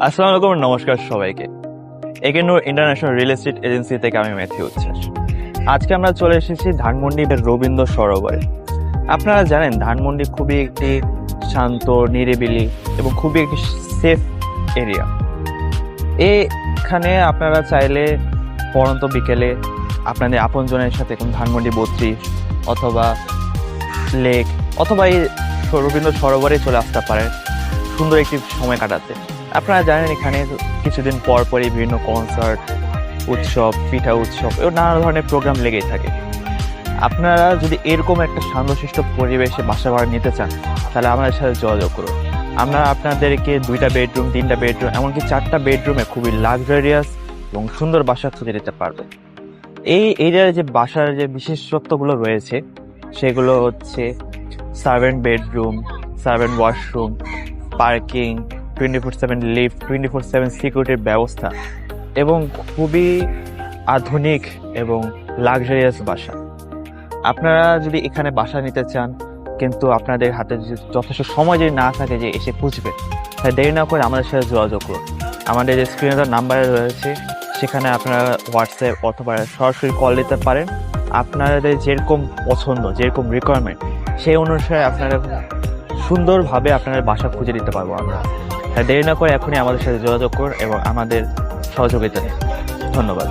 আসসালামু আলাইকুম, নমস্কার সবাইকে। একেনূর ইন্টারন্যাশনাল রিয়েল এস্টেট এজেন্সি থেকে আমি ম্যাথিউ উচ্ছ্বাস। আজকে আমরা চলে এসেছি ধানমন্ডির রবীন্দ্র সরোবরে। আপনারা জানেন ধানমন্ডি খুবই একটি শান্ত, নিরিবিলি এবং খুবই একটি সেফ এরিয়া। এখানে আপনারা চাইলে পড়ন্ত বিকেলে আপনাদের আপনজনের সাথে কোন ধানমন্ডি 32 অথবা লেক অথবা এই রবীন্দ্র সরোবরে চলে আসতে পারেন সুন্দর একটি সময় কাটাতে। আপনারা জানেন এখানে কিছুদিন পর পরই বিভিন্ন কনসার্ট, উৎসব, পিঠা উৎসব এবং নানা ধরনের প্রোগ্রাম লেগেই থাকে। আপনারা যদি এরকম একটা শান্তশিষ্ট পরিবেশে বাসা ভাড়া নিতে চান তাহলে আমাদের সাথে যোগাযোগ করুন। আমরা আপনাদেরকে 2টা বেডরুম, 3টা বেডরুম, এমনকি 4টা বেডরুমে খুবই লাক্সারিয়াস এবং সুন্দর বাসা খুঁজে দিতে পারবো। এই এরিয়ার যে বাসার যে বিশেষত্বগুলো রয়েছে সেগুলো হচ্ছে servant bedroom, servant washroom, parking, 24/7 lift, 24/7 সিকিউরিটির ব্যবস্থা এবং খুবই আধুনিক এবং লাক্সারিয়াস বাসা। আপনারা যদি এখানে বাসা নিতে চান কিন্তু আপনাদের হাতে যথেষ্ট সময় যদি না থাকে যে এসে খুঁজবেন, তাই দেরি না করে আমাদের সাথে যোগাযোগ করুন। আমাদের যে স্ক্রিনে নাম্বারে রয়েছে সেখানে আপনারা হোয়াটসঅ্যাপ অথবা সরাসরি কল দিতে পারেন। আপনাদের যেরকম পছন্দ, যেরকম রিকোয়ারমেন্ট সেই অনুসারে আপনারা সুন্দরভাবে আপনাদের বাসা খুঁজে দিতে পারবো আমরা। তাই দেরি না করে এখনই আমাদের সাথে যোগাযোগ করুন এবং আমাদের সহযোগিতা নিন। ধন্যবাদ।